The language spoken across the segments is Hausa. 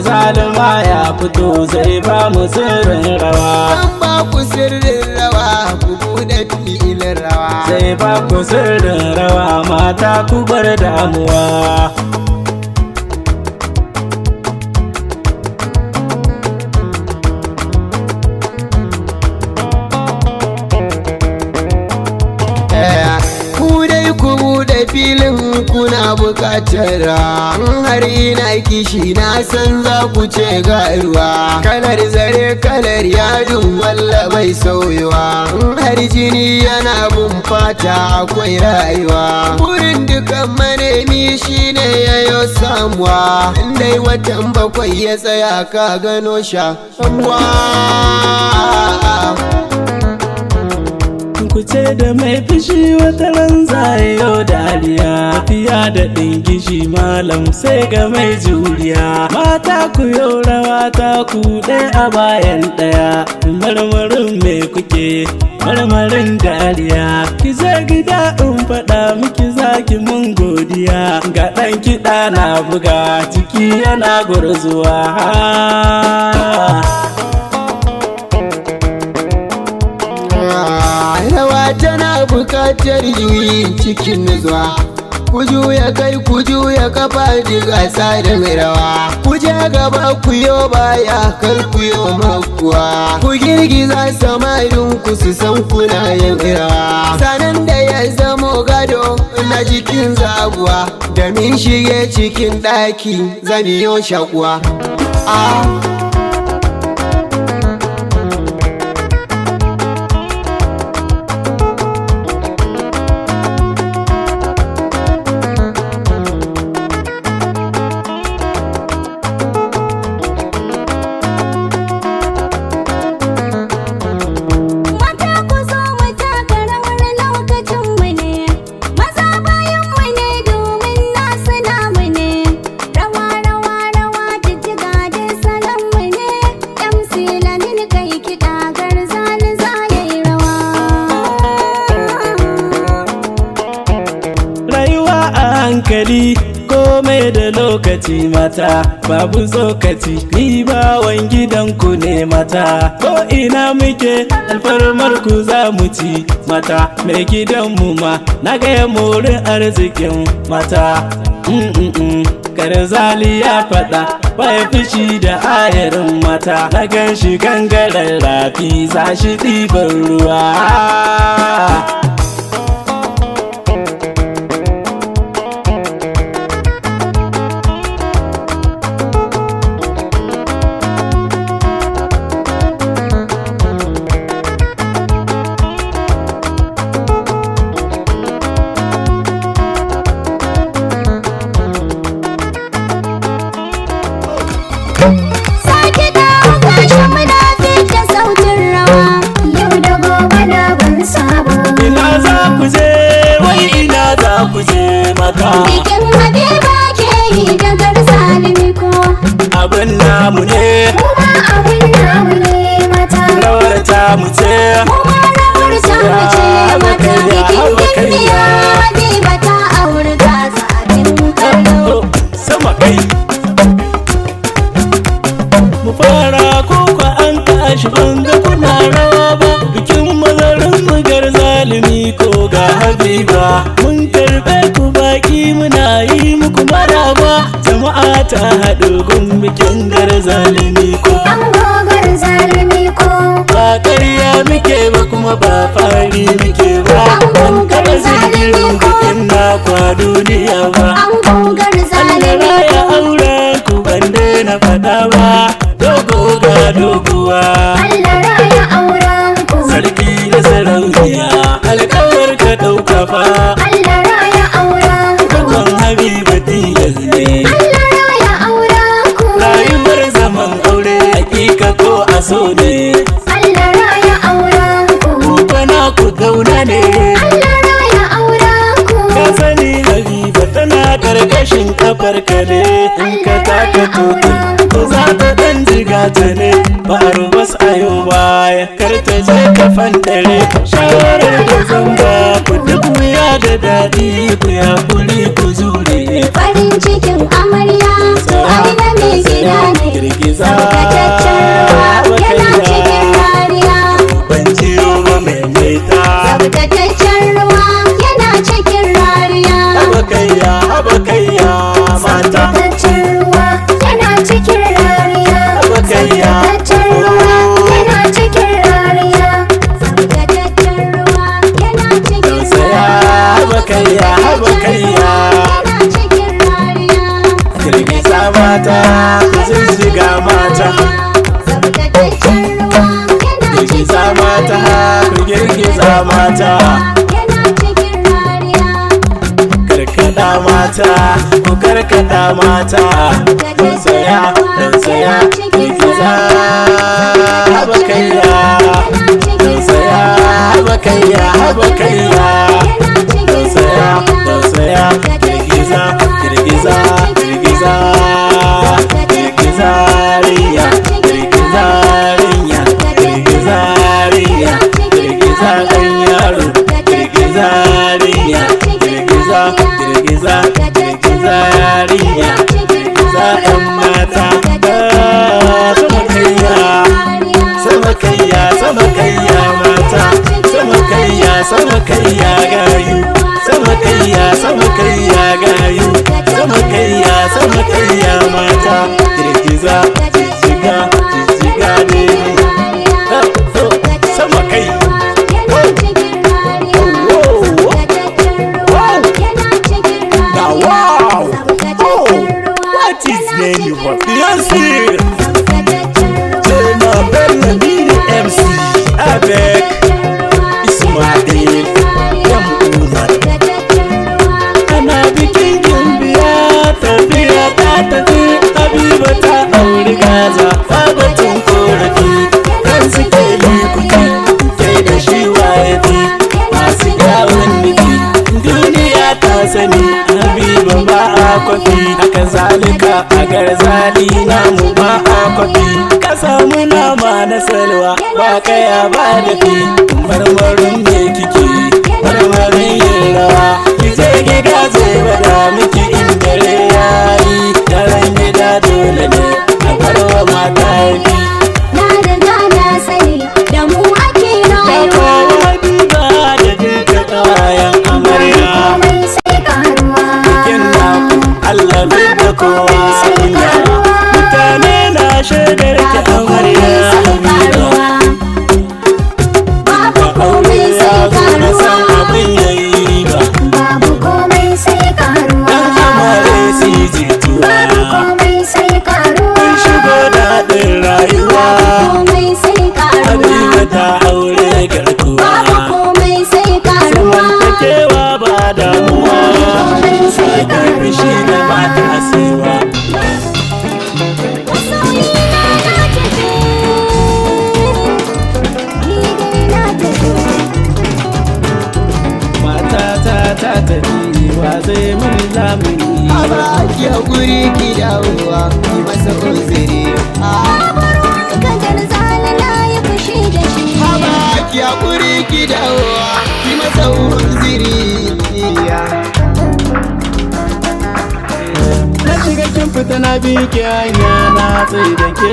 Zalima ya fito zai ba mu sirrin rawa. Zan ba ku sirrin rawa, ku buɗe filin rawa. Zai ba ku sirrin rawa, mata ku bar damuwa. Filin kuna bukatar har ina kishi na san za ku ce ga ruwa. Kalar zare kalar yadin walla bai sauyewa, har jini yana bin fata akwai rayuwa. Burin dukan manemi shine yayo samuwa, dai watan bakwai ya tsaya ka gano sha Ku ce da mai fishi wata ran zai yau dariya, fiya da ɗingishi malam sai ga mai juriya. Mata ku yau rawa ta ku ɗaya a bayan ɗaya, marmarin me kuke marmarin dariya. Ki je gida in faɗa miki zaki mun godiya, ga ɗan kiɗa na buga ciki yana gurzuwa. Rawa tana bukatar juyi cikin nutsuwa, ku juya kai ku juya kafa diga tsarin rawa. Ku je gaba ku yo baya kar ku yo makuwa, ku girgiza samarin ku su san kuna yin rawa. Sanan da ya zamo gado na jikin zabuwa, da min shige cikin ɗaki zan yo shakuwa. hankali komai da lokaci mata, babu tsokaci ni bawan gidanku ne mata. Ko ina muke alfarmar ku za mu ci mata, mai gidanmu ma na gaya morin arzikin mata. Garzali ya faɗa bai fushi da ayarin mata, na gan shi gangaren rafi za shi ɗiban ruwa. Bikin Habiba ke yi da Garzalimi ko abin namu ne, kuma abin namu ne mata. rawar ta mu ce, kuma rawar ta mu ce mata. Bikin Gimbiya Habiba ta auri gasa abin kallo. Sama kai mu fara koko an tashi banga kuna rawa ba. Bikin mazarin mu Garzalimi ko ga Habiba, mun karɓe ku baki muna yi muku maraba. Jama'a ta haɗu gun bikin Garzalimi ko. Ango Garzalimi ko Ba ƙarya muke ba kuma ba fari muke ba, mun taɓa zikirin bikin na kwa duniya ba. Ango Garzalimi Allah ya aure ku bande na faɗa ba, dogo ga doguwa. Allah raya auren ku. Sarki da sarauniya alƙawar ka ɗauka fa. Allah raya auren ku. Gaban Habiba tilas ne, Allah raya auren ku. rayuwar zaman aure hakika ko a so ne. Allah raya auren ku. Bana ku gauna ne, Allah raya auren ku. ka sani Habiba tana karkar gashin kafar ka ne in ka taka totur ko za ta dan jiga ta ne ba a rubas a yau baya kar ta je ka fandare shawarar da zan ba ku duk wuya da daɗi ku ya kuri ku jure farin cikin amarya aina mai gida ne girgiza yana cikin rariya ban ciro ba mai maita tsabtataccen ruwa yana cikin rariya habakayya habakayya mata tsabtataccen ruwa yana cikin rariya habakayya tsabtataccen ruwa yana cikin rariya tsabtataccen ruwa yana cikin tausaya habakayya habakayya yana cikin rariya girgiza mata ku zizziga mata tsabtataccen ruwa yana girgiza mata ku girgiza mata yana cikin rariya karkada mata ku karkada mata tausaya tausaya girgiza habakayya tausaya habakayya habakayya tausaya tausaya girgiza girgiza girgiza girgiza riya girgiza riya girgiza riya girgiza ɗan yaro girgiza riya girgiza girgiza girgiza yarinya girgiza ɗan mata sama kayya sama kayya sama kayya mata sama kayya sama kayya gayu sama kayya sama kayya gayu sama kayya sama kayya mata girgiza jijjiga jijjiga ne sama kai now wow what is name of Beyonce Jema Bello Mini MC avec Ismail Yam Umar ana bikin gimbiya tafiya ta tafi Habiba ta auri Gaza babatun korafi kan suke likuti ke da shi wayafi masu yawon nufi duniya ta sani Habiba ba a kwafi haka zalika a garzali namu ba a kwafi ka samu nama na salwa ba kaya ba dafi marmarin me kike marmarin yin rawa kije gida zai bada miki in dare yayi daren gida dole ne a farwa mata yafi na riga na sani da mu ake rayuwa Habiba da duka kawayen amarya komai sai karuwa kin naku Allah bai da kowa kunya mutane na shaidar ki amarya Habiba babu komai sai na san karuwa abin yayi riba babu komai sai karuwa dan amare su jituwa babu komai sai karuwa kun shigo daɗin rayuwa komai sai karuwa Habiba ta aure garkuwa babu komai sai karuwa zamantakewa ba damuwa komai sai karfi shi da ba ta sewa masoyina na tafi ni dai na tafi matata ta tafi wa zai mun lamuni Aba ki hakuri ki dawowa ki masa uzuri. kadar zalala ya fushi da shi Aba ki hakuri ki dawowa ki masa uzuri. na shiga kin fita na bi ki hanya na tsaye da ke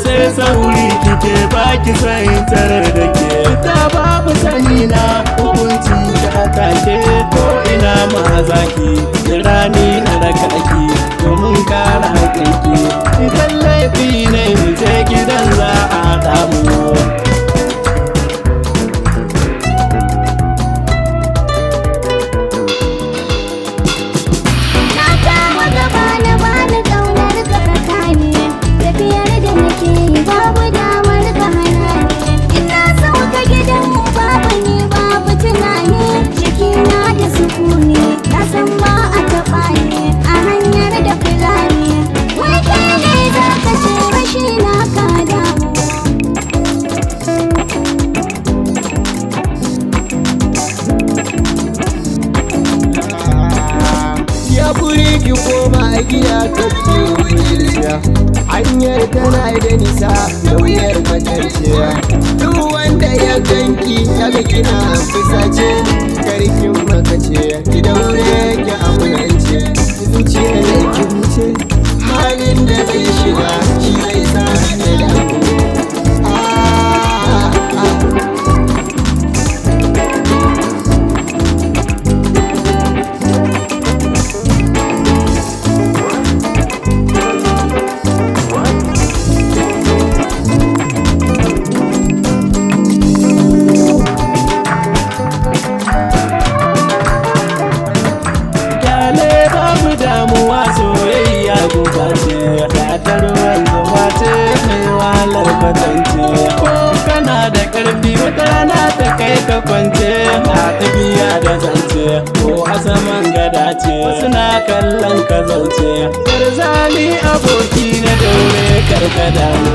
sai sauri kike baki sai tarar da ke ta babu sani na hukunci ta take ko ina ma zaki rani na raka ki domin kare haƙƙinki idan laifi ne je gidan za a haɗa mu na kama gaba na bani kaunar ka tsakani tafiyar da nake yi babu damar ka hana ni ina sauka gidan mu babu ni babu tunani jikina da sukuni na san ba a taɓa ni a hanyar da fulani wai kai ne za ka ce rashi koma gida ka kiwo bujirciya hanyar tana da nisa nauyar matarciya duk wanda ya ganki daga kina fusace karkin makace idan wuri yake amulance zuciya da kirce halin da zai shiga shi zai sa da damu damuwa soyayya gobe ce ta ruwan zuma ce mai wahalar kwatance ko kana da karfi wata rana ta kai ka kwance a tafiya da zance ko a saman gada ce wasu na kallon ka zauce farzali aboki na daure karka damu